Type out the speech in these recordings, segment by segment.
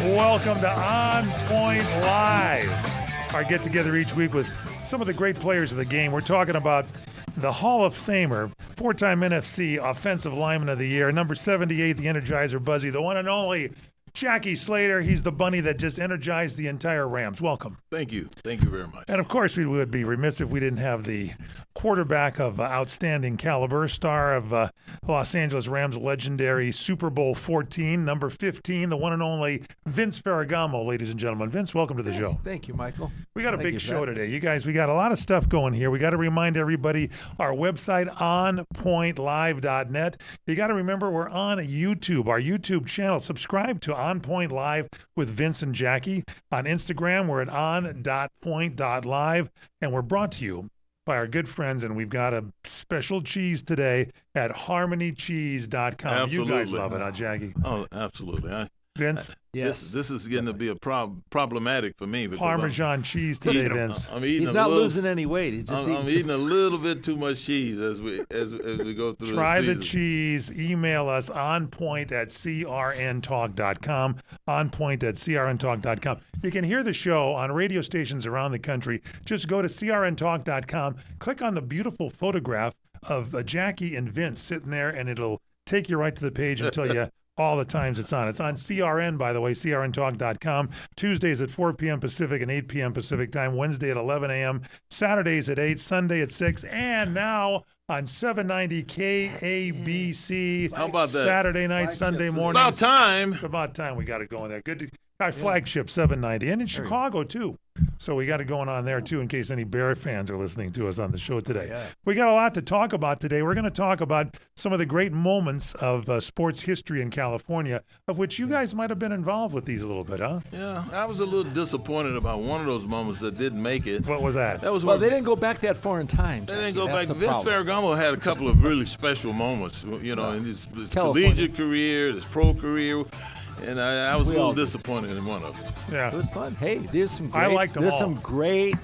Welcome to On Point Live, our get-together each week with some of the great players of the game. We're talking about the Hall of Famer, four-time NFC Offensive Lineman of the Year, number 78, the Energizer Buzzy, the one and only Jackie Slater. He's the bunny that just energized the entire Rams. Welcome. Thank you. Thank you very much. And, of course, we would be remiss if we didn't have the quarterback of outstanding caliber, star of Los Angeles Rams legendary Super Bowl 14, number 15, the one and only Vince Ferragamo, ladies and gentlemen. Vince, welcome to the show. Thank you, Michael. We got a big show today. You guys, we got a lot of stuff going here. We got to remind everybody our website, onpointlive.net. You got to remember we're on YouTube, our YouTube channel. Subscribe to On Point Live with Vince and Jackie. On Instagram, we're at on.point.live, and we're brought to you by our good friends, and we've got a special cheese today at harmonycheese.com. Absolutely. You guys love it, huh, Jackie? Oh, absolutely. Vince? Yes. This is getting to be a problematic for me. Parmesan cheese today, Vince. He's not losing any weight. He's just I'm eating a little bit too much cheese as we go through Try the the cheese. Email us onpoint@crntalk.com, onpoint@crntalk.com. You can hear the show on radio stations around the country. Just go to crntalk.com, click on the beautiful photograph of Jackie and Vince sitting there, and it'll take you right to the page and tell you all the times it's on. It's on CRN, by the way, crntalk.com. Tuesdays at 4 p.m. Pacific and 8 p.m. Pacific time. Wednesday at 11 a.m. Saturdays at 8. Sunday at 6. And now on 790 KABC. How about that? Saturday night, Sunday morning. It's about time. It's about time we got it going there. Good to our flagship 790. And in Chicago, too. So we got it going on there, too, in case any Bear fans are listening to us on the show today. Yeah. We got a lot to talk about today. We're going to talk about some of the great moments of sports history in California, of which you guys might have been involved with these a little bit, huh? Yeah, I was a little disappointed about one of those moments that didn't make it. What was that? That was Well, they didn't go back that far in time. They didn't go Jackie. back. That's the Vince problem. Ferragamo had a couple of really special moments, in his collegiate career, his pro career, and I was a little disappointed in one of them. Yeah. It was fun. Hey, there's some great, I liked them there's all. some great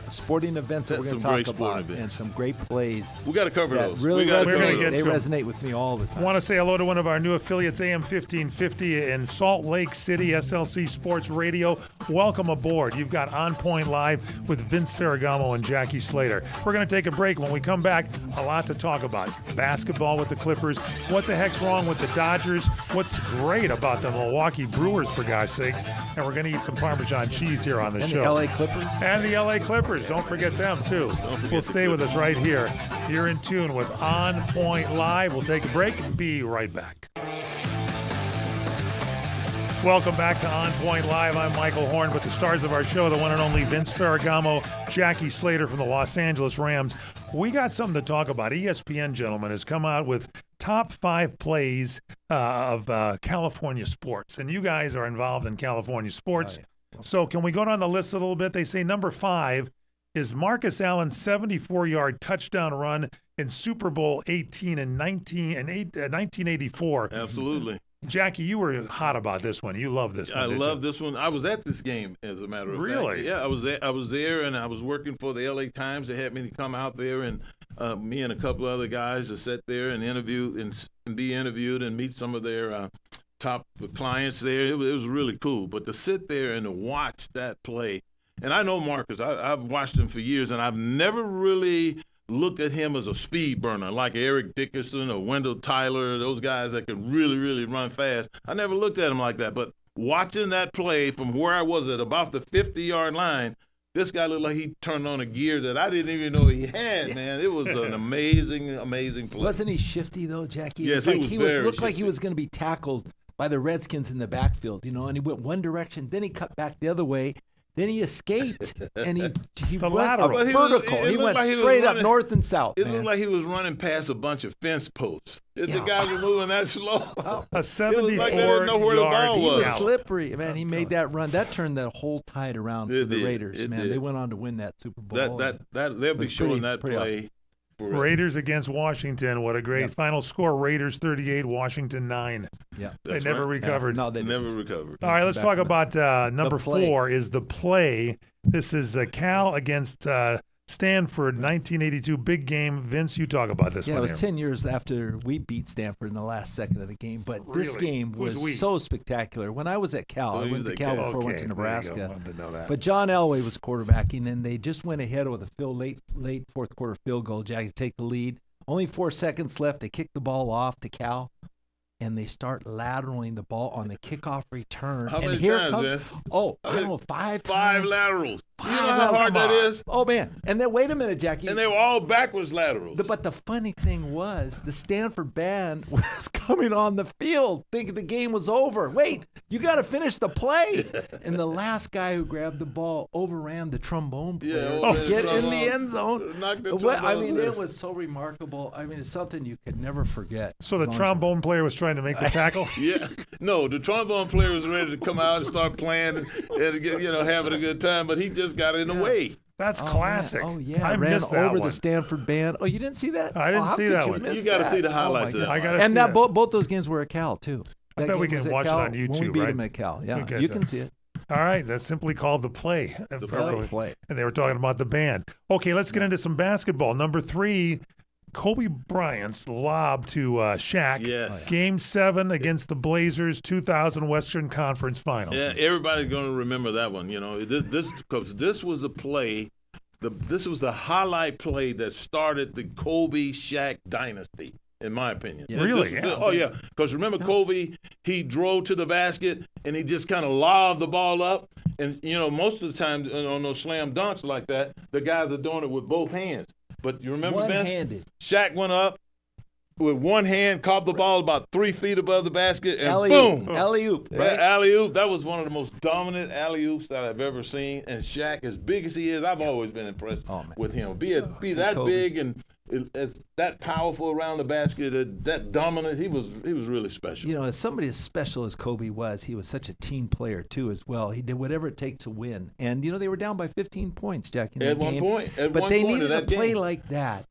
sporting events that That's we're going some to great talk sporting about, events. and some great plays. We got to cover that those. really We gotta We're gonna cover get they to 'em. resonate with me all the I time. want to say hello to one of our new affiliates, AM 1550 in Salt Lake City, SLC Sports Radio. Welcome aboard. You've got On Point Live with Vince Ferragamo and Jackie Slater. We're going to take a break. When we come back, a lot to talk about. Basketball with the Clippers. What the heck's wrong with the Dodgers? What's great about the Milwaukee Brewers, for God's sakes? And we're going to eat some Parmesan cheese here on the And show. the LA Clippers. And the LA Clippers. Don't forget them, too. We'll stay with us right here. You're in tune with On Point Live. We'll take a break and be right back. Welcome back to On Point Live. I'm Michael Horn with the stars of our show, the one and only Vince Ferragamo, Jackie Slater from the Los Angeles Rams. We got something to talk about. ESPN, gentlemen, has come out with top 5 plays of California sports. And you guys are involved in California sports. Oh, yeah. So can we go down the list a little bit? They say number 5 is Marcus Allen's 74-yard touchdown run in Super Bowl 18 in 1984. Absolutely. Jackie, you were hot about this one. You love this one. I did love you? this one. I was at this game, as a matter of fact. Really? Yeah, I was there. And I was working for the LA Times. They had me to come out there, and me and a couple other guys to sit there and interview and be interviewed and meet some of their top clients there. It was really cool. But to sit there and to watch that play, and I know Marcus. I've watched him for years, and I've never really looked at him as a speed burner like Eric Dickerson or Wendell Tyler, those guys that can really, really run fast. I never looked at him like that. But watching that play from where I was at about the 50-yard line, this guy looked like he turned on a gear that I didn't even know he had, man. It was an amazing, amazing play. Wasn't he shifty though, Jackie? Yes, he very looked like he shifty. was going to be tackled by the Redskins in the backfield, and he went one direction, then he cut back the other way. Then he escaped, and he The went lateral. a vertical. He went straight up north and south. It man. looked like he was running past a bunch of fence posts. The Yeah. guys were moving that slow. A like they didn't know where 74-yard the ball He was. was gallop. slippery, man. He made that run. That turned the whole tide around for It the did. Raiders, It man. did. They went on to win that Super Bowl. That they'll be was showing pretty- that pretty play. forever. Raiders against Washington. What a great Yep. final score. Raiders 38, Washington 9. Yeah. They That's never right. recovered. No, they Never didn't. recovered. All right, let's Back talk from about number play. 4 is the play. This is Cal against Stanford, 1982, big game. Vince, you talk about this Yeah, one. it was here. 10 years after we beat Stanford in the last second of the game. But this Really? game Who's was we? so spectacular. When I was at Cal, I went to Cal before I went to Nebraska. There you go. Wanted to know that. But John Elway was quarterbacking, and they just went ahead with a late fourth quarter field goal. Jackie to take the lead. Only 4 seconds left. They kick the ball off to Cal, and they start lateraling the ball on the kickoff return. How and many here times, comes, Vince? I don't know, 5 5 times. laterals. You know 5 how laterals. hard that is? Oh, man. And then, wait a minute, Jackie. And they were all backwards laterals. But the funny thing was, the Stanford band was coming on the field thinking the game was over. Wait, you got to finish the play. And the last guy who grabbed the ball overran the trombone player. Get in the end zone. I mean, it was so remarkable. I mean, it's something you could never forget. So the trombone player was trying to make the tackle? Yeah. No, the trombone player was ready to come out and start playing and having a good time, but he just got in the way. That's classic. Man. Oh, yeah. I ran missed that over one. the Stanford band. Oh, you didn't see that? I didn't see that one. You got to see the highlights of that. I gotta see And that. both those games were at Cal, too. I bet we can watch it on YouTube, when we beat right? them at Cal. Yeah, Okay, you can see it. All right, that's simply called the play. The play. And they were talking about the band. Okay, let's get into some basketball. Number 3, Kobe Bryant's lob to Shaq. Yes. Game 7 against the Blazers, 2000 Western Conference Finals. Yeah, everybody's going to remember that one. This was the play. This was the highlight play that started the Kobe Shaq dynasty, in my opinion. Yeah. Really? Oh, yeah. Because remember, Kobe, he drove to the basket, and he just kind of lobbed the ball up. And, most of the time on those slam dunks like that, the guys are doing it with both hands. But you remember, One-handed. Shaq went up with one hand, caught the ball about 3 feet above the basket, and Alley-oop. boom. Alley-oop. Right? Alley-oop. That was one of the most dominant alley-oops that I've ever seen. And Shaq, as big as he is, I've always been impressed with him. Be that Kobe. big and that powerful around the basket, that dominant. He was really special. As somebody as special as Kobe was, he was such a team player too as well. He did whatever it takes to win. And they were down by 15 points, Jack. At one point, but they needed a play like that.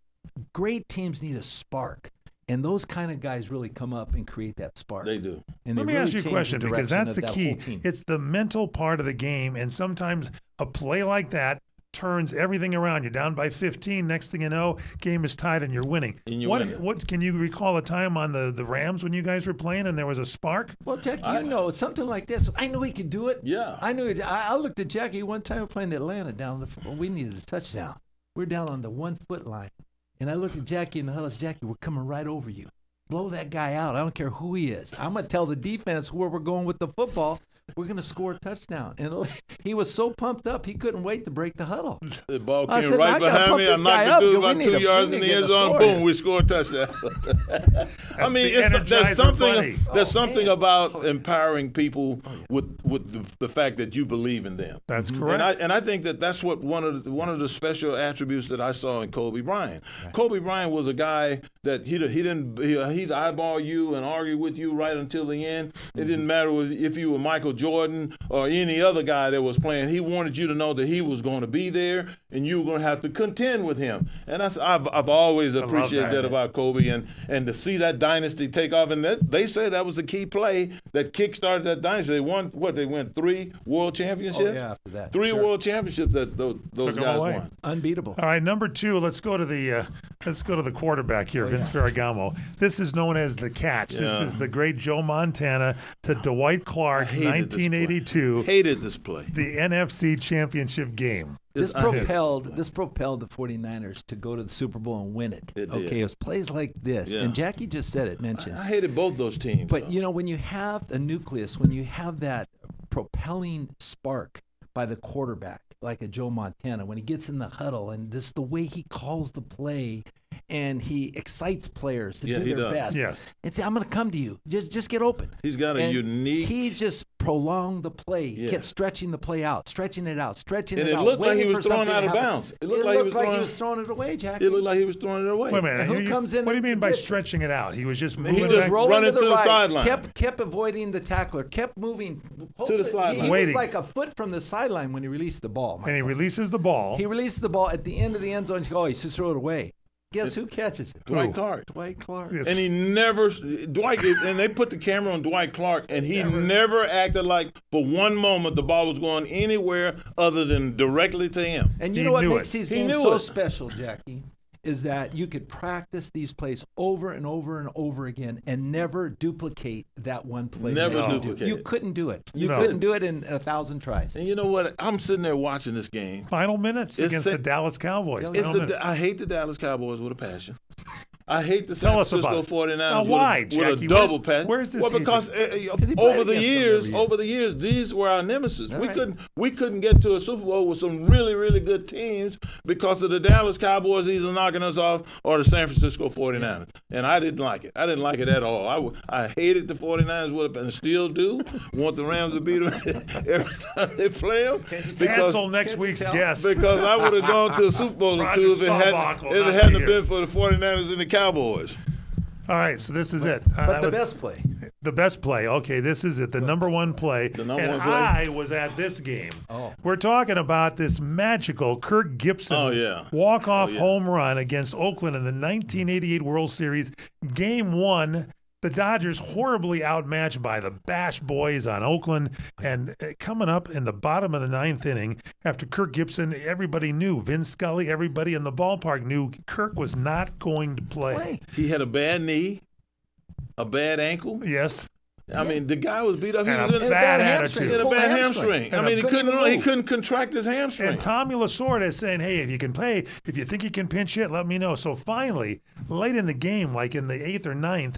Great teams need a spark. And those kind of guys really come up and create that spark. They do. And Let me ask you a question, because that's the key. Team. It's the mental part of the game, and sometimes a play like that turns everything around. You're down by 15. Next thing you know, game is tied and you're winning. What can you recall a time on the Rams when you guys were playing and there was a spark? Well, Jackie, something like this. I knew he could do it. Yeah. I knew it. I looked at Jackie one time playing Atlanta we needed a touchdown. We're down on the 1 foot line. And I looked at Jackie in the huddle. Jackie, we're coming right over you. Blow that guy out. I don't care who he is. I'm going to tell the defense where we're going with the football. We're going to score a touchdown. And he was so pumped up, he couldn't wait to break the huddle. The ball I came said, right I gotta behind pump me. I this guy knocked the dude up. about We 2 need yards in to the get end a zone. score. Boom, we scored a touchdown. I mean, there's something about empowering people with the fact that you believe in them. That's correct. And I think that's what one of the special attributes that I saw in Kobe Bryant. Right. Kobe Bryant was a guy that he'd eyeball you and argue with you right until the end. It didn't matter if you were Michael Jordan or any other guy that was playing. He wanted you to know that he was going to be there and you were going to have to contend with him. And I've always appreciated that about Kobe, and to see that dynasty take off. And they say that was the key play that kick-started that dynasty. They won 3 world championships? Oh, yeah, after that. 3 world championships that those guys won. Unbeatable. All right, number 2, let's go to the quarterback here, Vince Ferragamo. This is known as the catch. Yeah. This is the great Joe Montana to Dwight Clark, 1982. Hated this play. The NFC Championship game. This propelled the 49ers to go to the Super Bowl and win it. It was plays like this. Yeah. And Jackie just mentioned. I hated both those teams. But, when you have a nucleus, when you have that propelling spark by the quarterback, like a Joe Montana, when he gets in the huddle and the way he calls the play and he excites players to do their best. Yes. And say, I'm going to come to you. Just get open. He's got a unique. He just prolonged the play, kept stretching the play out, stretching it out. And it looked like he was throwing out of bounds. It looked like he was throwing it away, Jackie. It looked like he was throwing it away. Wait a minute. Who comes in? What do you mean by stretching it out? He was just moving. He was rolling to the right, sideline. kept avoiding the tackler, kept moving to the sideline. He was like a foot from the sideline when he released the ball. And he releases the ball. He releases the ball at the end of the end zone. He should throw it away. Guess who catches it? Dwight Clark. Dwight Clark. Yes. And he never, and they put the camera on Dwight Clark, and he never acted like for one moment the ball was going anywhere other than directly to him. And you He know what knew makes it. these He games knew so it. special, Jackie, is that you could practice these plays over and over and over again and never duplicate that one play. Never that you do. duplicate You it. couldn't do it. You No. couldn't do it in 1,000 tries. And you know what? I'm sitting there watching this game. Final minutes It's against the- the Dallas Cowboys. It's Final minutes. I hate the Dallas Cowboys with a passion. I hate the Tell San us about Francisco it. 49ers Now, with, why, with Jackie? a double Where's- pass. where's this Well, because he over played the against them years, every year. these were our nemesis. All We right. couldn't get to a Super Bowl with some really, really good teams because of the Dallas Cowboys either knocking us off or the San Francisco 49ers. And I didn't like it. I didn't like it at all. I hated the 49ers with and still do. Want the Rams to beat them every time they play them. Cancel next week's guest. Because I would have gone to a Super Bowl or Roger two if it Staubach will not hadn't be been here. for the 49ers and the Cowboys. All right, so this is it. But That the was best play. the best play. Okay, this is it. The number one play. The number and one play. I was at this game. Oh. We're talking about this magical Kirk Gibson Oh, yeah. walk-off Oh, yeah. home run against Oakland in the 1988 World Series. Game 1. The Dodgers horribly outmatched by the Bash Boys on Oakland, and coming up in the bottom of the 9th inning after Kirk Gibson, everybody knew, Vince Scully, everybody in the ballpark knew Kirk was not going to play. He had a bad knee, a bad ankle. Yes. I mean, the guy was beat up. He And was a in bad hamstring. attitude. He had a Pulled bad a hamstring. hamstring. I And mean, couldn't he move. couldn't contract his hamstring. And Tommy Lasorda is saying, hey, if you can play, if you think you can pinch hit, let me know. So finally, late in the game, like in the 8th or 9th,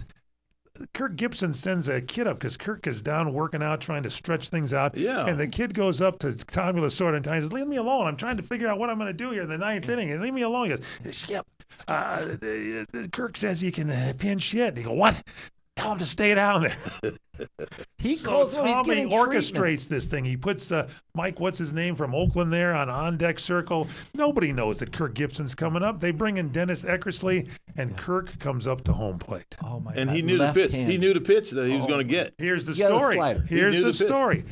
Kirk Gibson sends a kid up because Kirk is down working out, trying to stretch things out. Yeah. And the kid goes up to Tommy Lasorda and says, leave me alone. I'm trying to figure out what I'm going to do here in the 9th inning. And leave me alone. He goes, Skip, Kirk says you can pinch hit. And he goes, what? Tell him to stay down there. He So calls him. He's Tommy getting orchestrates treatment. this thing. He puts Mike, what's his name, from Oakland there on deck circle. Nobody knows that Kirk Gibson's coming up. They bring in Dennis Eckersley, and Kirk comes up to home plate. Oh my and God. he knew the pitch. Left-handed. He knew the pitch that he was going to get. Here's the He got a story. slider. Here's He knew the the pitch. story.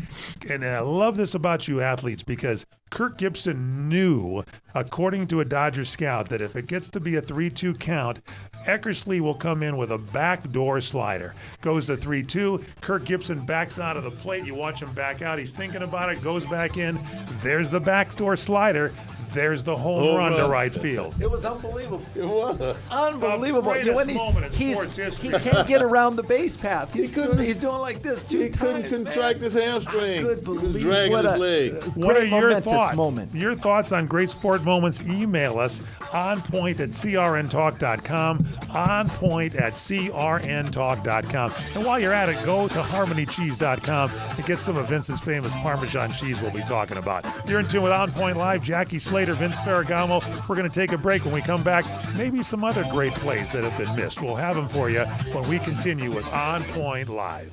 And I love this about you athletes because Kirk Gibson knew, according to a Dodger scout, that if it gets to be a 3-2 count, Eckersley will come in with a backdoor slider. Goes to 3-2. Kirk Gibson backs out of the plate. You watch him back out. He's thinking about it, goes back in. There's the backdoor slider. There's the home run to right field. It was unbelievable. It was. Unbelievable. The greatest moment in he's- sports history. He can't get around the base path. He's doing like this two He couldn't times. contract his hamstring. I could He was believe dragging what his a leg. What are great your momentous thoughts? moment. Your thoughts on great sport moments? Email us onpoint@crntalk.com, onpoint@crntalk.com. And while you're at it, go to harmonycheese.com and get some of Vince's famous Parmesan cheese we'll be talking about. You're in tune with On Point Live. Jackie Slater, Vince Ferragamo. We're going to take a break. When we come back, maybe some other great plays that have been missed. We'll have them for you when we continue with On Point Live.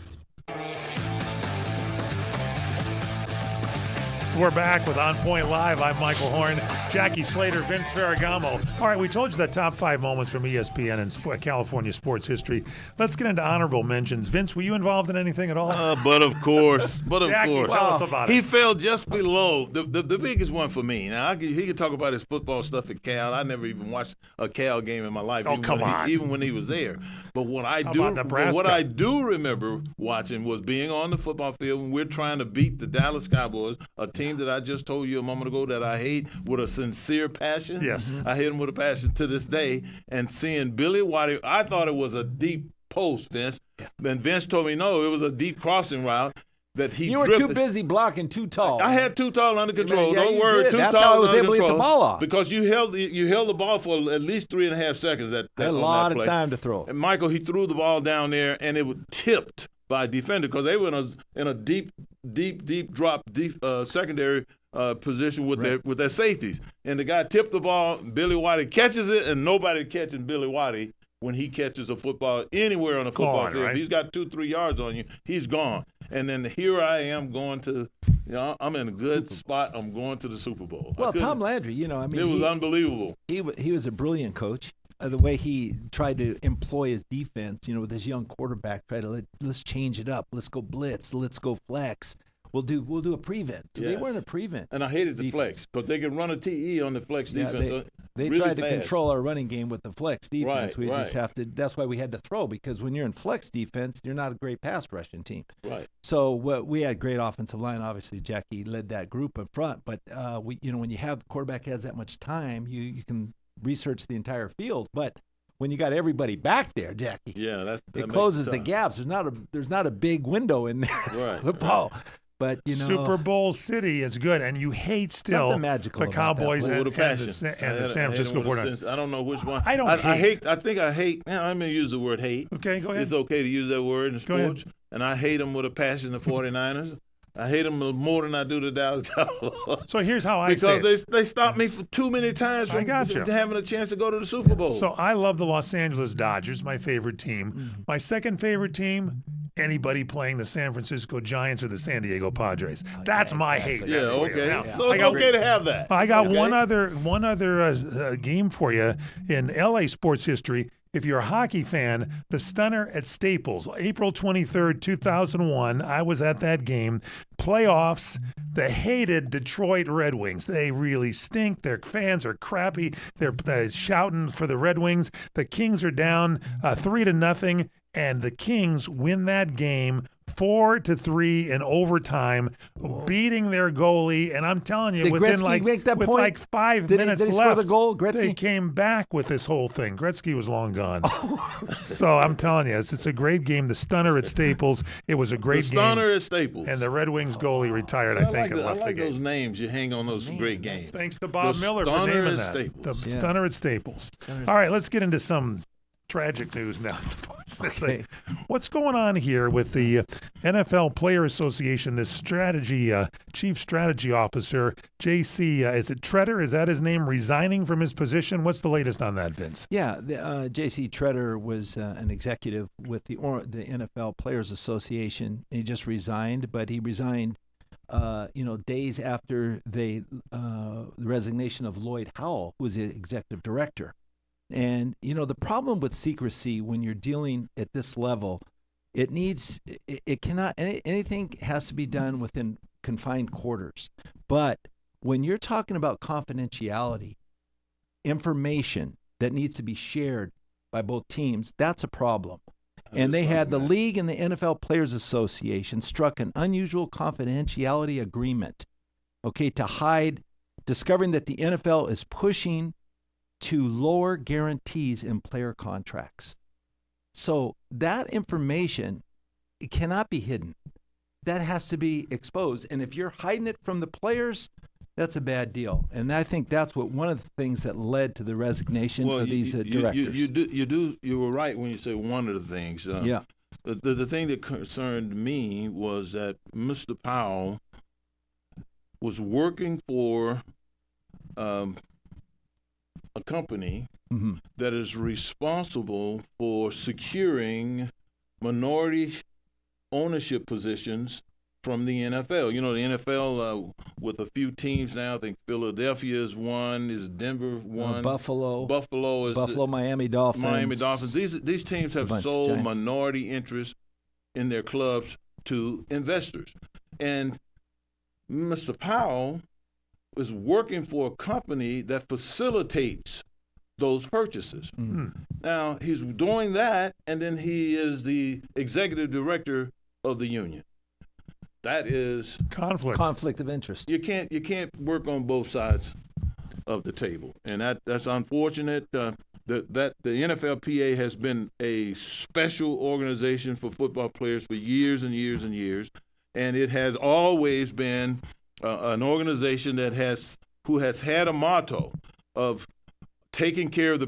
We're back with On Point Live. I'm Michael Horn, Jackie Slater, Vince Ferragamo. All right, we told you the top 5 moments from ESPN and California sports history. Let's get into honorable mentions. Vince, were you involved in anything at all? But of course. Jackie, tell us about He it. fell just below the biggest one for me. Now he could talk about his football stuff at Cal. I never even watched a Cal game in my life. Oh, come on. Even when he was there. But what I How do, about Nebraska? what I do remember watching was being on the football field when we're trying to beat the Dallas Cowboys, a team that I just told you a moment ago that I hate with a sincere passion. Yes. I hate him with a passion to this day. And seeing Billy White, I thought it was a deep post, Vince. Then Vince told me no, it was a deep crossing route that he You were drifted. too busy blocking too tall. I had too tall under control. Yeah, Don't you worry, did. too That's tall how I was under able to get the control. ball off. Because you held the ball for at least 3.5 seconds. Had a lot of time to throw. And Michael, he threw the ball down there, and it was tipped by a defender because they were in a deep drop, secondary position with their safeties. And the guy tipped the ball. Billy Whitey catches it, and nobody catching Billy Whitey when he catches a football anywhere on a football Gone, field. right? If he's got 2-3 yards on you, he's gone. And then here I am going to, I'm in a good spot. I'm going to the Super Bowl. Well, Tom Landry, it was unbelievable. he was a brilliant coach. The way he tried to employ his defense, with his young quarterback, let's change it up. Let's go blitz. Let's go flex. we'll do a prevent. So they Yes. weren't a prevent. And I hated the defense. flex because they could run a TE on the flex defense. They really tried to fast. control our running game with the flex defense. Right, We just right. have to. That's why we had to throw, because when you're in flex defense, you're not a great pass rushing team. Right. So we had great offensive line. Obviously, Jackie led that group in front. But when you have the quarterback has that much time, you can research the entire field. But when you got everybody back there, Jackie, Yeah, that it makes closes it the tough. gaps. There's not a big window in there. Right, The ball. But Super Bowl City is good, and you hate still Something magical the about Cowboys that. and, With a passion. the San Francisco 49ers. I don't know which one. I don't I hate. hate. I think I hate. I'm gonna use the word hate. Okay, go ahead. It's okay to use that word in Go ahead. sports, and I hate them with a passion. The 49ers. I hate them more than I do the Dallas Cowboys. So here's how I say Because it. they stopped me for too many times I from gotcha. having a chance to go to the Super Bowl. So I love the Los Angeles Dodgers, my favorite team. Mm-hmm. My second favorite team, anybody playing the San Francisco Giants or the San Diego Padres. That's my hate. yeah, That's for you. okay. Now, So I it's got, okay to have that. I got Okay? one other game for you in LA sports history. If you're a hockey fan, the stunner at Staples, April 23rd, 2001, I was at that game. Playoffs, the hated Detroit Red Wings. They really stink. Their fans are crappy. They're shouting for the Red Wings. The Kings are down 3-0, and the Kings win that game 4-3 in overtime, beating their goalie. And I'm telling you, Did within Gretzky make that with point? like 5 Did he- minutes did he score left, the goal, Gretzky? they came back with this whole thing. Gretzky was long gone. So I'm telling you, it's a great game. The stunner at Staples, it was a The great stunner game. at Staples. And the Red Wings goalie retired, See, I think, like, and left I like the game. those names you hang on those great games. Thanks to Bob The Miller for stunner naming at that. Staples. The Yeah. stunner at Staples. All right, let's get into some tragic news now. Okay. What's going on here with the NFL Player Association? This chief strategy officer, JC, is it Treader? Is that his name? Resigning from his position? What's the latest on that, Vince? Yeah, J.C. Treader was an executive with the NFL Players Association. He just resigned, but he resigned, days after the resignation of Lloyd Howell, who was the executive director. And the problem with secrecy when you're dealing at this level, it cannot, anything has to be done within confined quarters. But when you're talking about confidentiality, information that needs to be shared by both teams, that's a problem. And they had the league and the NFL Players Association struck an unusual confidentiality agreement, to hide, discovering that the NFL is pushing to lower guarantees in player contracts. So that information, it cannot be hidden. That has to be exposed. And if you're hiding it from the players, that's a bad deal. And I think that's one of the things that led to the resignation of these directors. You were right when you said one of the things. Yeah. The thing that concerned me was that Mr. Powell was working for a company Mm-hmm. that is responsible for securing minority ownership positions from the NFL. The NFL with a few teams now. I think Philadelphia is one. Is Denver one? Buffalo. Buffalo is Miami Dolphins. Miami Dolphins. These teams have sold Giants. minority interest in their clubs to investors, and Mr. Powell is working for a company that facilitates those purchases. Mm-hmm. Now he's doing that, and then he is the executive director of the union. That is Conflict of interest. you can't work on both sides of the table, and that's unfortunate. That the NFLPA has been a special organization for football players for years and years and years, and it has always been an organization who has had a motto of taking care of the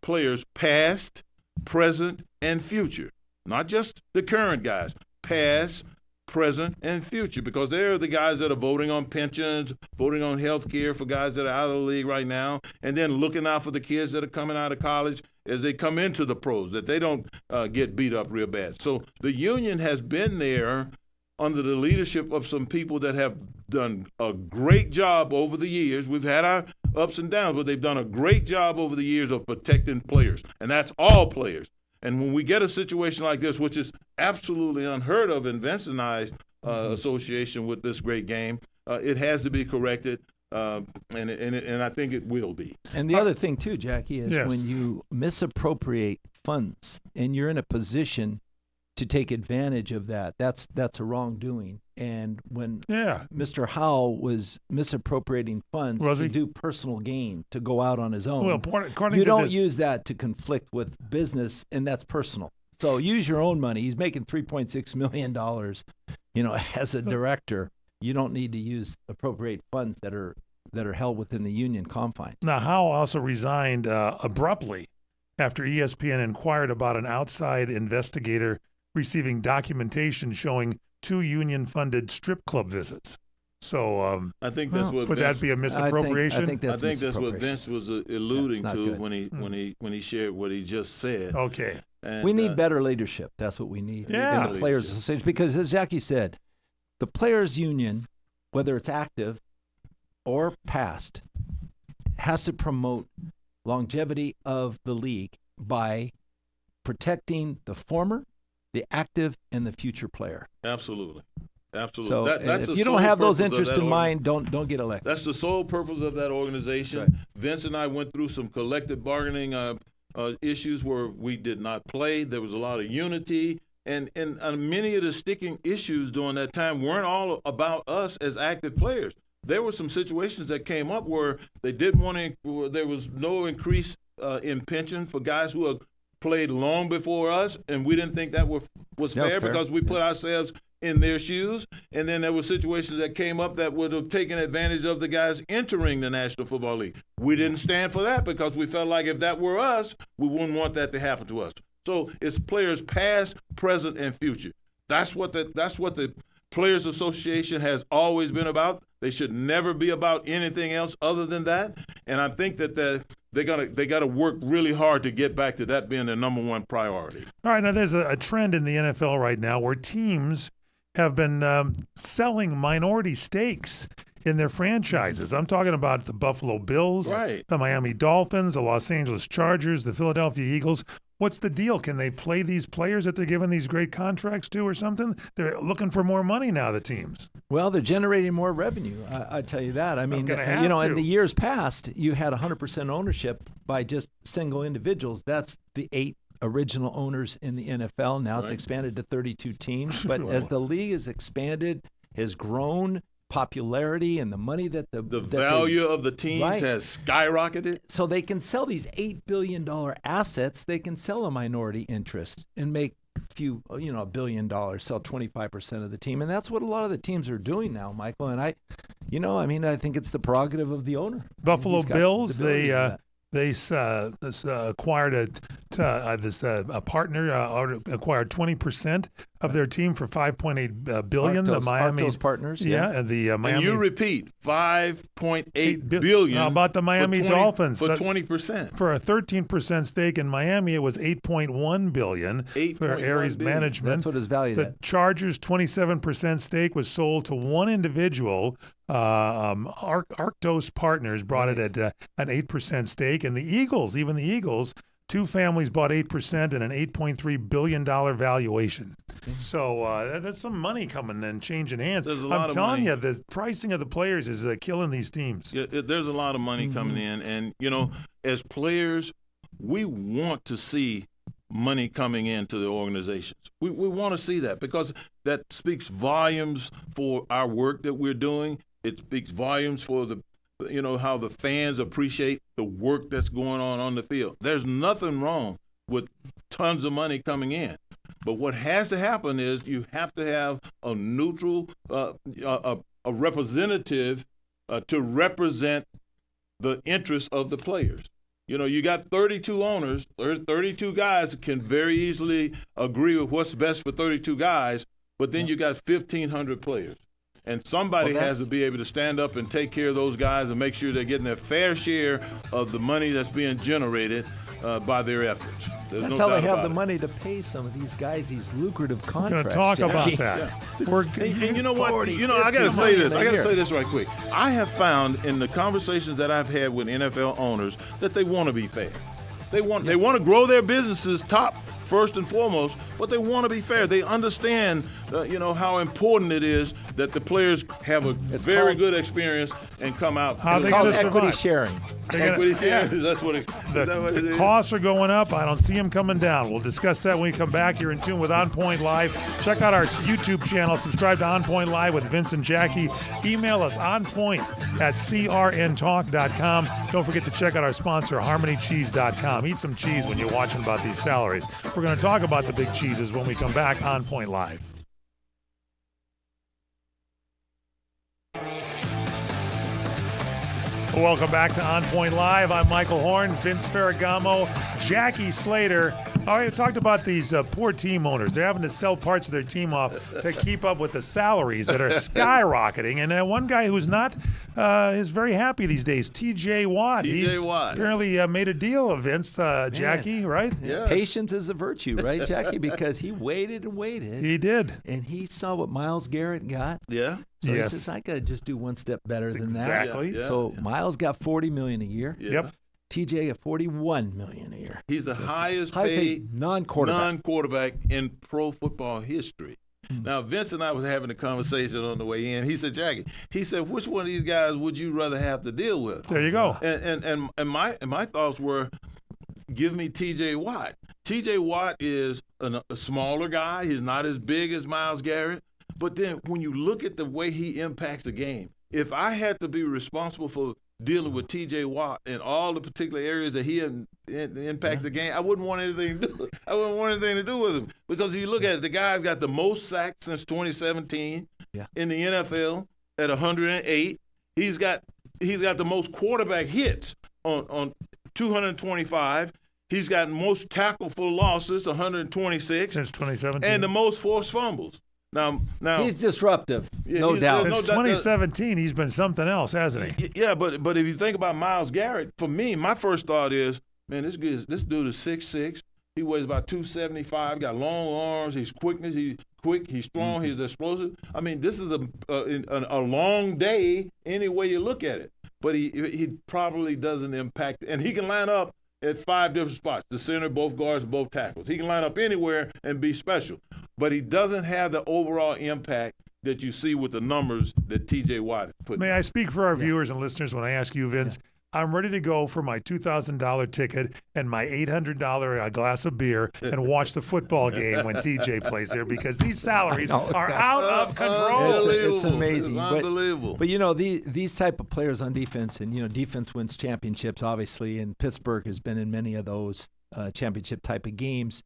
players past, present, and future. Not just the current guys, past, present, and future, because they're the guys that are voting on pensions, voting on health care for guys that are out of the league right now, and then looking out for the kids that are coming out of college as they come into the pros, that they don't get beat up real bad. So the union has been there under the leadership of some people that have done a great job over the years. We've had our ups and downs, but they've done a great job over the years of protecting players, and that's all players. And when we get a situation like this, which is absolutely unheard of in Vince and I's association with this great game. It has to be corrected, and I think it will be. And the other thing too, Jackie, is Yes. when you misappropriate funds and you're in a position to take advantage of that, that's a wrongdoing. And when Mr. Howell was misappropriating funds Was to he? do personal gain, to go out on his own, Well, according you to don't this, use that to conflict with business, and that's personal. So use your own money. He's making $3.6 million, as a director. You don't need to appropriate funds that are held within the union confines. Now, Howell also resigned abruptly after ESPN inquired about an outside investigator receiving documentation showing 2 union-funded strip club visits. So, I think that's what would Vince, that be a misappropriation? I think that's what Vince was alluding not to good. when he shared what he just said. Okay. And, We need better leadership. That's what we need Yeah. in the Players Association. Because as Jackie said, the Players Union, whether it's active or past, has to promote longevity of the league by protecting the former, the active, and the future player. Absolutely. So That's if the you don't sole have those purpose of interests that in mind, don't get elected. That's the sole purpose of that organization. Right. Vince and I went through some collective bargaining issues where we did not play. There was a lot of unity. And many of the sticking issues during that time weren't all about us as active players. There were some situations that came up where they didn't want to. There was no increase in pension for guys who had played long before us, and we didn't think that was fair because we put ourselves in their shoes. And then there were situations that came up that would have taken advantage of the guys entering the National Football League. We didn't stand for that because we felt like if that were us, we wouldn't want that to happen to us. So it's players past, present, and future. That's what the Players Association has always been about. They should never be about anything else other than that. And I think that they got to work really hard to get back to that being their number one priority. All right, now there's a trend in the NFL right now where teams have been selling minority stakes in their franchises. I'm talking about the Buffalo Bills, Right. the Miami Dolphins, the Los Angeles Chargers, the Philadelphia Eagles. What's the deal? Can they play these players that they're giving these great contracts to or something? They're looking for more money now, the teams. Well, they're generating more revenue. I tell you that. I mean, gonna have in to. the years past, you had 100% ownership by just single individuals. That's the 8 original owners in the NFL. Now it's Right. expanded to 32 teams. But as the league has expanded, has grown, popularity and the money that The value of the teams Right. has skyrocketed. so they can sell these $8 billion assets. They can sell a minority interest and make $1 billion, sell 25% of the team. And that's what a lot of the teams are doing now, Michael. And I think it's the prerogative of the owner. Buffalo He's got Bills, the ability to do that. they acquired a partner acquired 20% of their team for $5.8 billion. The Miami Arctos partners, and the Miami. And you repeat, $5.8 bil- billion. How about the Miami for 20 Dolphins? for 20%? For a 13% stake in Miami, it was $8.1 billion for 8.1 Aries billion. Management. That's what it's valued The at. Chargers' 27% stake was sold to one individual. Arctos Partners brought it at an 8% stake, and the Eagles, two families bought 8% and an $8.3 billion valuation. So that's some money coming and changing hands. There's a lot I'm of telling money. you, the pricing of the players is killing these teams. Yeah, there's a lot of money coming in, and as players, we want to see money coming into the organizations. We want to see that because that speaks volumes for our work that we're doing. It speaks volumes for how the fans appreciate the work that's going on the field. There's nothing wrong with tons of money coming in. But what has to happen is you have to have a neutral, a representative to represent the interests of the players. You got 32 owners, 32 guys can very easily agree with what's best for 32 guys, but then you got 1,500 players. And somebody has to be able to stand up and take care of those guys and make sure they're getting their fair share of the money that's being generated by their efforts. That's how they have the money to pay some of these guys these lucrative We're contracts. going to talk Jackie. about that. And you know what? 40, I got to 50 say this. million a I got to year. say this right quick. I have found in the conversations that I've had with NFL owners that they want to be fair. They want to grow their businesses top first and foremost, but they want to be fair. They understand, how important it is that the players have a very good experience and come out. How's It's it called gonna equity survive? sharing. Equity sharing? That's what it The is? costs are going up. I don't see them coming down. We'll discuss that when we come back. You're in tune with On Point Live. Check out our YouTube channel. Subscribe to On Point Live with Vince and Jackie. Email us onpoint@crntalk.com. Don't forget to check out our sponsor, harmonycheese.com. Eat some cheese when you're watching about these salaries. We're going to talk about the big cheeses when we come back on Point Live. Welcome back to On Point Live. I'm Michael Horn, Vince Ferragamo, Jackie Slater. All right, we talked about these poor team owners. They're having to sell parts of their team off to keep up with the salaries that are skyrocketing. And one guy who's not is very happy these days, T.J. Watt. T.J. Watt. Apparently made a deal of Vince, Jackie, right? Yeah. Patience is a virtue, right, Jackie? Because he waited and waited. He did. And he saw what Myles Garrett got. Yeah. So Yes. he says, I got to just do one step better than that. Exactly. Yeah. So Myles got $40 million a year. Yeah. Yep. TJ got $41 million a year. He's the highest Highest paid paid non-quarterback. non-quarterback in pro football history. Now, Vince and I was having a conversation on the way in. He said, Jackie, which one of these guys would you rather have to deal with? There you go. And my thoughts were, give me T.J. Watt. T.J. Watt is a smaller guy. He's not as big as Myles Garrett. But then when you look at the way he impacts the game, if I had to be responsible for dealing with T.J. Watt in all the particular areas that he impacts the game, I wouldn't want anything to do. I wouldn't want anything to do with him, because if you look at it, the guy's got the most sacks since 2017 in the NFL at 108. He's got the most quarterback hits on 225. He's got most tackle for losses, 126, Since 2017. and the most forced fumbles. Now He's disruptive, Yeah, no he's- doubt. Since no doubt- 2017, he's been something else, hasn't he? Yeah, but if you think about Myles Garrett, for me, my first thought is, man, this dude is 6'6". He weighs about 275. Got long arms. He's quickness. He's quick. He's strong. He's explosive. I mean, this is a long day any way you look at it. But he probably doesn't impact, and he can line up at 5 different spots: the center, both guards, both tackles. He can line up anywhere and be special. But he doesn't have the overall impact that you see with the numbers that T.J. Watt is putting. May I speak for our viewers and listeners when I ask you, Vince? I'm ready to go for my $2,000 ticket and my $800 glass of beer and watch the football game when TJ plays there, because these salaries are out of control. It's amazing. It's unbelievable. But these type of players on defense, and defense wins championships, obviously, and Pittsburgh has been in many of those championship type of games.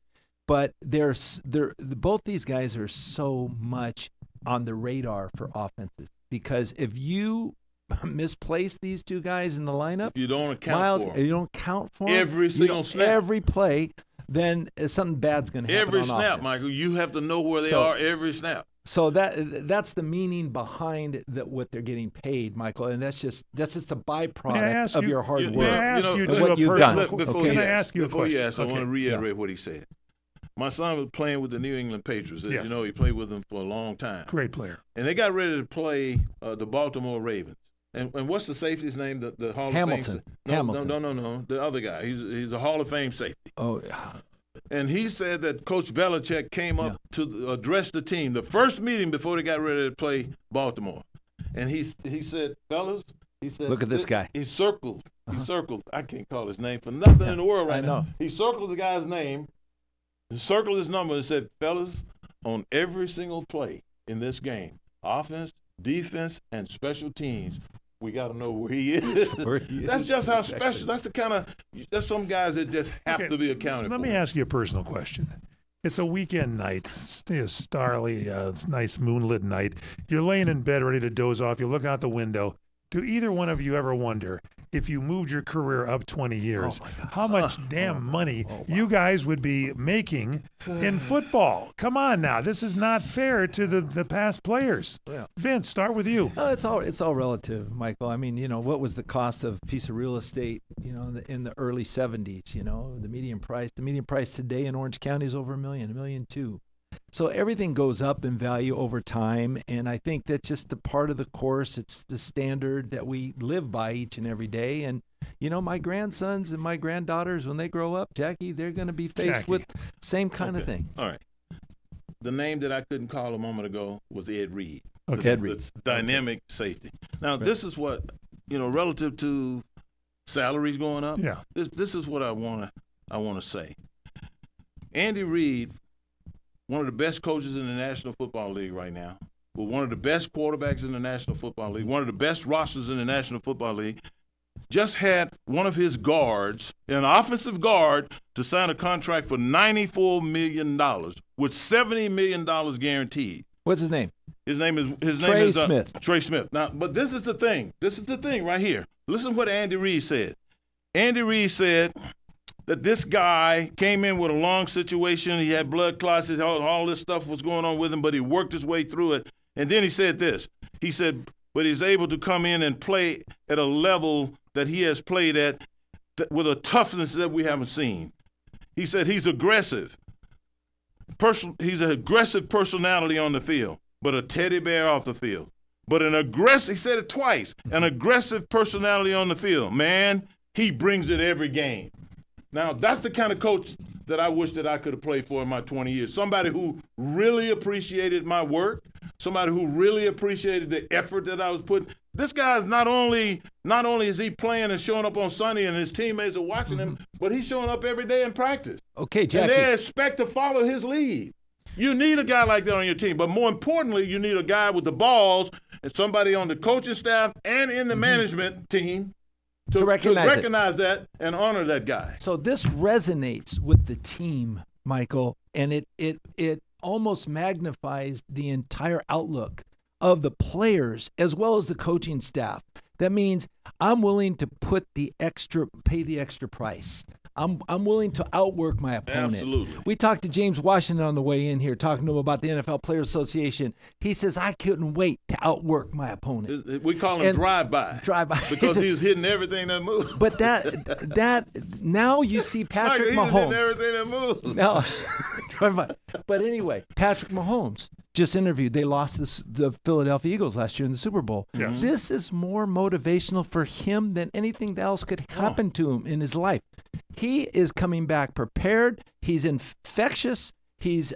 But both these guys are so much on the radar for offenses, because if you misplace these two guys in the lineup, If you don't account Myles, for if them. you don't count for them, Every single snap. every play, then something bad's going to happen. Every on snap, offense. Michael, you have to know where they So- are every snap. So that's the meaning behind what they're getting paid, Michael, and that's just a May I byproduct ask of you- your hard you- work. May I ask you and to what a you've personal done. qu- Before Okay. Can I you ask you a before you question? ask, I want to Okay. reiterate what he said. My son was playing with the New England Patriots. As Yes. you know, he played with them for a long time. Great player. And they got ready to play the Baltimore Ravens. And what's the safety's name? The Hall Hamilton. of Fame. Hamilton. No. The other guy. He's a Hall of Fame safety. Oh, And he said that Coach Belichick came up to address the team, the first meeting before they got ready to play Baltimore. And he said, fellas, he said, Look at this guy. He circled. He circled. I can't call his name for nothing in the world right I know. now. He circled the guy's name, circled his number, and said, fellas, on every single play in this game, offense, defense, and special teams, we got to know where he is. Where he That's is. just how Exactly. special. That's some guys that just have Okay, to be accounted Let for. me ask you a personal question. It's a weekend night, starry, it's a nice moonlit night. You're laying in bed ready to doze off. You look out the window. Do either one of you ever wonder, if you moved your career up 20 years, how much damn money you guys would be making in football? Come on now. This is not fair to the past players. Yeah. Vince, start with you. Oh, it's all relative, Michael. I mean, what was the cost of a piece of real estate, in the early 70s, the median price today in Orange County is over $1 million, $1.2 million. So everything goes up in value over time, and I think that's just a part of the course. It's the standard that we live by each and every day. And, you know, my grandsons and my granddaughters, when they grow up, Jackie, they're going to be faced with same kind of thing. All right. The name that I couldn't call a moment ago was Ed Reed. Okay. Ed Reed. It's dynamic safety. Now, this is what, you know, relative to salaries going up. Yeah. This is what I want to say. Andy Reid, one of the best coaches in the National Football League right now, with one of the best quarterbacks in the National Football League, one of the best rosters in the National Football League, just had one of his guards, an offensive guard, to sign a contract for $94 million with $70 million guaranteed. What's his name? His name is Smith. Trey Smith. Now, but this is the thing. This is the thing right here. Listen to what Andy Reid said. Andy Reid said that this guy came in with a lung situation. He had blood clots. All this stuff was going on with him, but he worked his way through it. And then he said this. He said, but he's able to come in and play at a level that he has played at with a toughness that we haven't seen. He said he's aggressive. He's an aggressive personality on the field, but a teddy bear off the field. But he said it twice, an aggressive personality on the field. Man, he brings it every game. Now, that's the kind of coach that I wish that I could have played for in my 20 years. Somebody who really appreciated my work, somebody who really appreciated the effort that I was putting. This guy's not only is he playing and showing up on Sunday and his teammates are watching him, but he's showing up every day in practice. Okay, Jackie. And they expect to follow his lead. You need a guy like that on your team. But more importantly, you need a guy with the balls and somebody on the coaching staff and in the management team to recognize that and honor that guy. So this resonates with the team, Michael, and it almost magnifies the entire outlook of the players as well as the coaching staff. That means I'm willing to pay the extra price. I'm willing to outwork my opponent. Absolutely. We talked to James Washington on the way in here, talking to him about the NFL Players Association. He says, I couldn't wait to outwork my opponent. We call him drive-by. Drive-by. Because he was hitting everything that moved. But that now you see Patrick Mahomes. He's hitting everything that moved. No, drive-by. But anyway, Patrick Mahomes just interviewed. They lost the Philadelphia Eagles last year in the Super Bowl. Yes. This is more motivational for him than anything else could happen to him in his life. He is coming back prepared. He's infectious. He's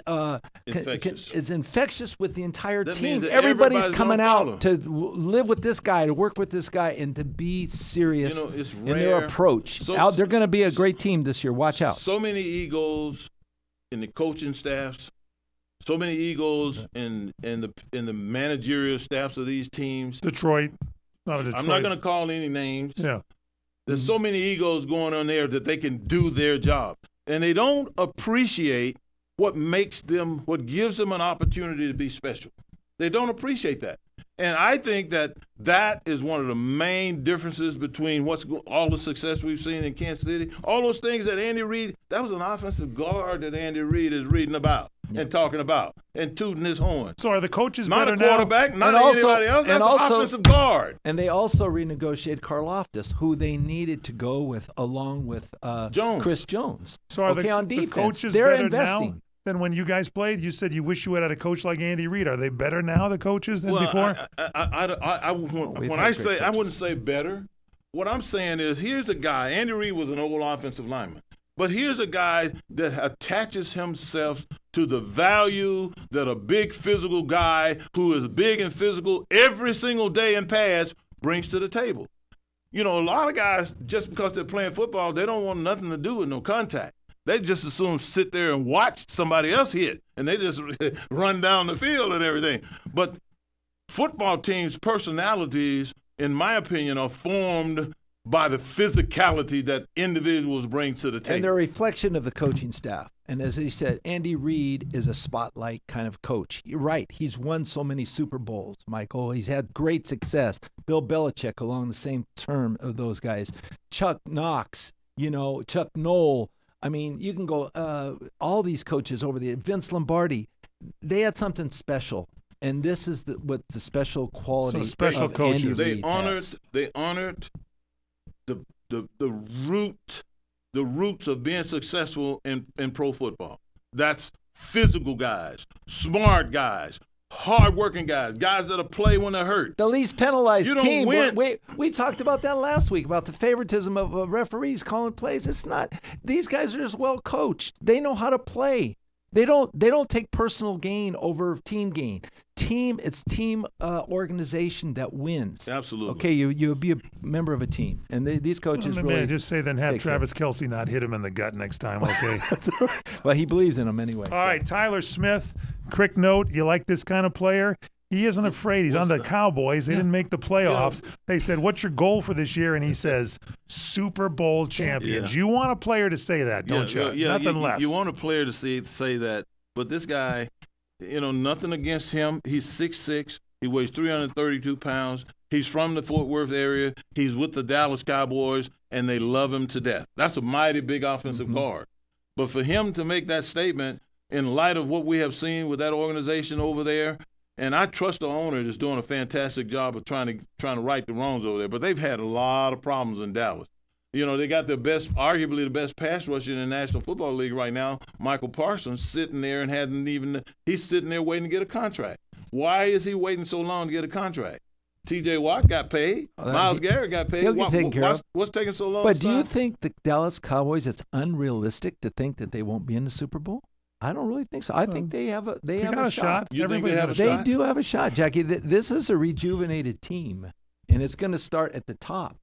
is infectious with the entire team. Everybody's coming out to live with this guy, to work with this guy, and to be serious in their approach. They're going to be a great team this year. Watch out. So many egos in the coaching staffs. So many egos in the managerial staffs of these teams. Detroit. I'm not going to call any names. Yeah. There's so many egos going on there that they can do their job. And they don't appreciate what gives them an opportunity to be special. They don't appreciate that. And I think that is one of the main differences between all the success we've seen in Kansas City. All those things that Andy Reid, that was an offensive guard that Andy Reid is reading about and talking about and tooting his horn. So are the coaches not better a quarterback, now? not anybody else. That's an offensive guard. And they also renegotiated Karlaftis, who they needed to go with along with Chris Jones. So are on defense, the coaches they're better investing. Now than when you guys played? You said you wish you had a coach like Andy Reid. Are they better now, the coaches, than before? I wouldn't say better. What I'm saying is, here's a guy. Andy Reid was an old offensive lineman. But here's a guy that attaches himself to the value that a big physical guy who is big and physical every single day in pads brings to the table. You know, a lot of guys, just because they're playing football, they don't want nothing to do with no contact. They just as soon sit there and watch somebody else hit, and they just run down the field and everything. But football teams' personalities, in my opinion, are formed by the physicality that individuals bring to the table. And they're a reflection of the coaching staff. And as he said, Andy Reid is a spotlight kind of coach. You're right. He's won so many Super Bowls, Michael. He's had great success. Bill Belichick along the same term of those guys. Chuck Knox, Chuck Noll. I mean, you can go all these coaches over there. Vince Lombardi, they had something special. And this is what the special quality of coaches. Andy They Reid honored the roots of being successful in pro football. That's physical guys, smart guys, hard-working guys that'll play when they're hurt. The least penalized You don't team. win. We talked about that last week, about the favoritism of referees calling plays. It's not. These guys are just well coached. They know how to play. They don't take personal gain over team gain. It's team organization that wins. Absolutely. Okay, you be a member of a team, and these coaches really. Just say then have Travis Kelce not hit him in the gut next time. Okay. Well, he believes in them anyway. All right, Tyler Smith. Quick note: you like this kind of player? He isn't afraid. He's on the Cowboys. They didn't make the playoffs. They said, "What's your goal for this year?" And he says, "Super Bowl champions." You want a player to say that, don't you? Nothing less. You want a player to say that, but this guy, nothing against him. He's 6'6". He weighs 332 pounds. He's from the Fort Worth area. He's with the Dallas Cowboys, and they love him to death. That's a mighty big offensive guard. But for him to make that statement in light of what we have seen with that organization over there, and I trust the owner is doing a fantastic job of trying to right the wrongs over there. But they've had a lot of problems in Dallas. They got arguably the best pass rusher in the National Football League right now, Michael Parsons, sitting there and he's sitting there waiting to get a contract. Why is he waiting so long to get a contract? T.J. Watt got paid. Myles Garrett got paid. He'll get taken care of. What's taking so long? But do you think the Dallas Cowboys, it's unrealistic to think that they won't be in the Super Bowl? I don't really think so. I think they have a shot. You think they have a shot? They do have a shot, Jackie. This is a rejuvenated team, and it's going to start at the top,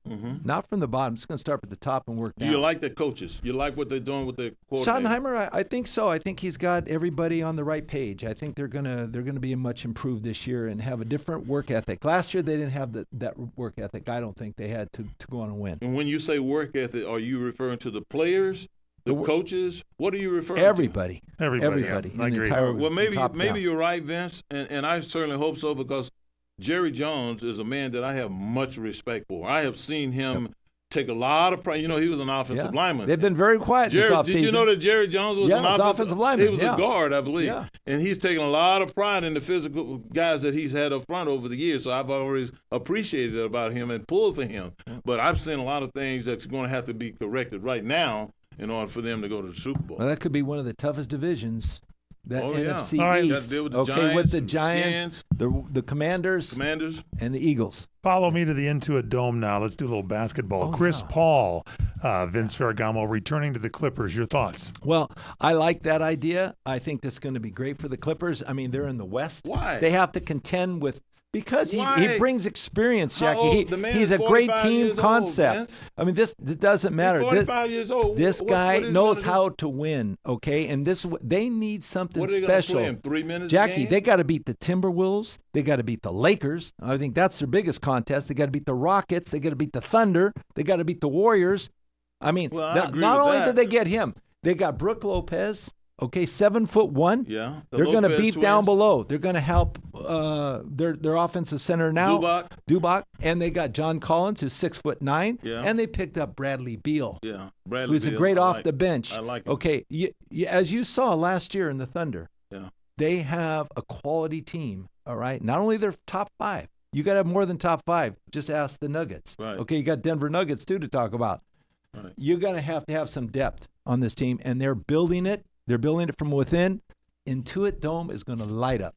not from the bottom. It's going to start at the top and work down. Do you like the coaches? You like what they're doing with the quarterback? Schottenheimer, I think so. I think he's got everybody on the right page. I think they're gonna be much improved this year and have a different work ethic. Last year they didn't have that work ethic. I don't think they had to go on and win. And when you say work ethic, are you referring to the players? The coaches? What are you referring to? Everybody. Everybody. In the entire well, maybe down. you're right, Vince, and I certainly hope so, because Jerry Jones is a man that I have much respect for. I have seen him take a lot of pride. He was an offensive lineman. They've been very quiet this offseason. Did you know that Jerry Jones was an offensive lineman? He was a guard, I believe. Yeah. And he's taken a lot of pride in the physical guys that he's had up front over the years. So I've always appreciated it about him and pulled for him. But I've seen a lot of things that's going to have to be corrected right now in order for them to go to the Super Bowl. Well, that could be one of the toughest divisions. That NFC East. With the Giants, the Commanders, and the Eagles. Follow me to the Intuit Dome now. Let's do a little basketball. Chris Paul, Vince Ferragamo returning to the Clippers. Your thoughts? Well, I like that idea. I think that's going to be great for the Clippers. I mean, they're in the West. Why? They have to contend with. Because he brings experience, Jackie. He's a great team concept. I mean, it doesn't matter. He's 45 years old. This guy knows how to win, okay? And they need something special. Play in 3 minutes Jackie, game? They got to beat the Timberwolves. They got to beat the Lakers. I think that's their biggest contest. They got to beat the Rockets. They got to beat the Thunder. They got to beat the Warriors. I mean, not only did they get him, they got Brooke Lopez. Okay, 7'1". Yeah, they're going to beef down below. They're going to help their offensive center now, Dubak, and they got John Collins, who's 6'9", and they picked up Bradley Beal, who's a great off the bench. I like him. Okay, as you saw last year in the Thunder, they have a quality team. All right, not only their top 5, you got to have more than top 5. Just ask the Nuggets. Right. Okay, you got Denver Nuggets too to talk about. Right. You're going to have some depth on this team, and they're building it. They're building it from within. Intuit Dome is going to light up.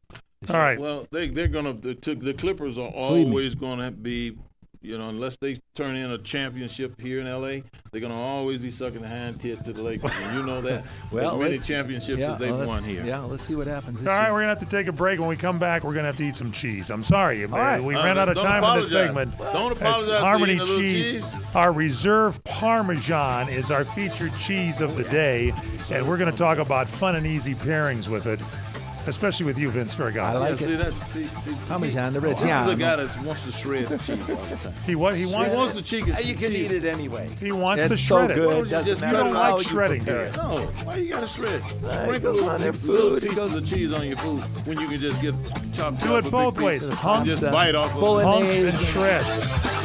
All right. Well, they're going to the Clippers are always going to be, unless they turn in a championship here in L.A., they're going to always be sucking the hand tit to the Lakers. And you know that. Well, as many championships as they've won here. Yeah, let's see what happens. All right, we're going to have to take a break. When we come back, we're going to have to eat some cheese. I'm sorry. We ran out of time in this segment. Don't apologize. Harmony for eating a cheese. Our reserve Parmesan is our featured cheese of the day, and we're going to talk about fun and easy pairings with it, especially with you, Vince Ferragamo. I like it. See, Parmesan, the this is a Reggiano. guy that wants to shred the cheese all the time. He wants the cheese. You can eat it anyway. He wants It's to shred so it. good. You Doesn't just matter don't how like you shredding, prepare do it. No, why you gotta shred? It Sprinkle goes on their little food. pieces of cheese on your food when you can just get chopped. Do it both ways. Hunks, Just bite off of hunks Bolognese. and shreds.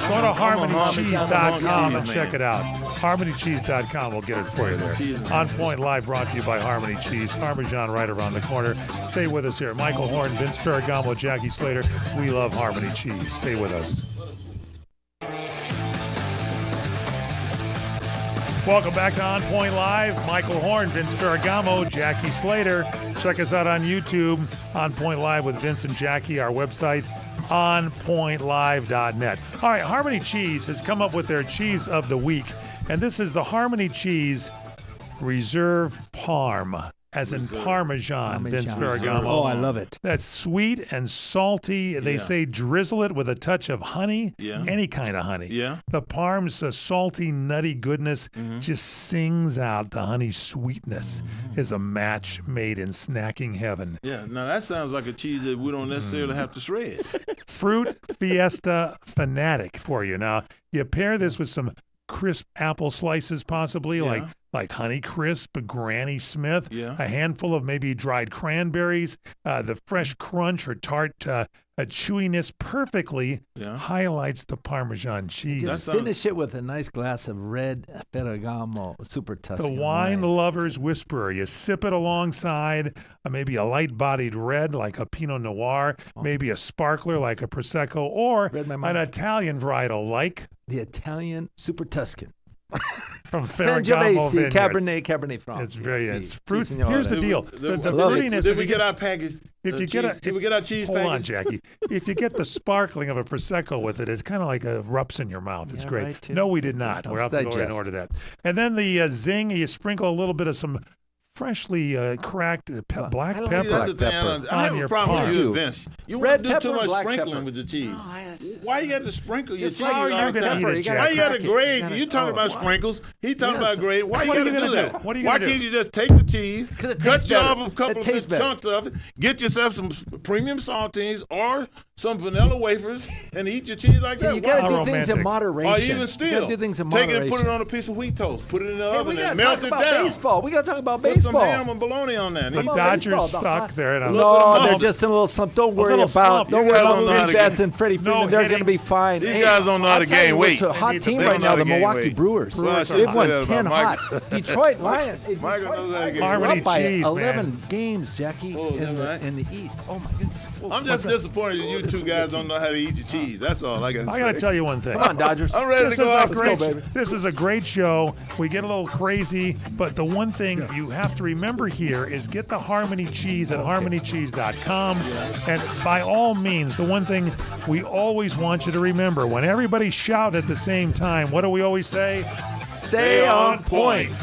Go to HarmonyCheese.com and check it out. HarmonyCheese.com will get it for you there. On Point Live brought to you by Harmony Cheese. Parmesan right around the corner. Stay with us here. Michael Horn, Vince Ferragamo, Jackie Slater. We love Harmony Cheese. Stay with us. Welcome back to On Point Live. Michael Horn, Vince Ferragamo, Jackie Slater. Check us out on YouTube, On Point Live with Vince and Jackie, our website, onpointlive.net. All right, Harmony Cheese has come up with their cheese of the week, and this is the Harmony Cheese Reserve Parm, as in Parmesan, Vince Ferragamo. Oh, I love it. That's sweet and salty. They say drizzle it with a touch of honey, any kind of honey. Yeah. The Parm's salty, nutty goodness just sings out. The honey sweetness is a match made in snacking heaven. Yeah, now that sounds like a cheese that we don't necessarily have to shred. Fruit Fiesta Fanatic for you. Now, you pair this with some crisp apple slices, possibly like Honey Crisp, Granny Smith, a handful of maybe dried cranberries, the fresh crunch or tart chewiness perfectly highlights the Parmesan cheese. Just finish it with a nice glass of red Ferragamo Super Tuscan. The wine lover's whisperer. You sip it alongside maybe a light-bodied red like a Pinot Noir, maybe a sparkler like a Prosecco, or an Italian varietal like the Italian Super Tuscan. From Ferragamo Vineyards. Cabernet Franc. It's it's fruit. Here's the deal. The fruitiness. Did we get our package? If you get our cheese hold package? on, Jackie. If you get the sparkling of a Prosecco with it, it's kind of like erupts in your mouth. It's great. Right, no, we did not. We're out to go ahead and order that. And then the zing, you sprinkle a little bit of some freshly cracked black pepper I have a problem with you, Vince. You want to do too much sprinkling with the cheese. Why you got to sprinkle your cheese all the time? Why you got to grade? You talking about sprinkles. He talking about grade. Why you got to do that? Why can't you just take the cheese, cut you off a couple of chunks of it, get yourself some premium saltines or some vanilla wafers, and eat your cheese like that? You got to do things in moderation. Or even still, you got to do things in moderation. Take it and put it on a piece of wheat toast. Put it in the oven and melt it down. We got to talk about baseball. Put some ham and bologna on that. The Dodgers suck. They're in a they're just in a little slump. Don't worry about Mookie Betts and Freddie Freeman. They're going to be fine. These guys don't know how to gain weight. It's a hot team right now, the Milwaukee Brewers. They've won 10 hot. Detroit Lions. Harmony by cheese, 11 games, Jackie, in the East. Oh, my goodness. I'm just disappointed that you two guys don't know how to eat your cheese. That's all I got to say. I got to tell you one thing. Come on, Dodgers. I'm ready to go out. Let's go, baby. This is a great show. We get a little crazy, but the one thing you have to remember here is get the Harmony cheese at harmonycheese.com. And by all means, the one thing we always want you to remember, when everybody shout at the same time, what do we always say? Stay on point.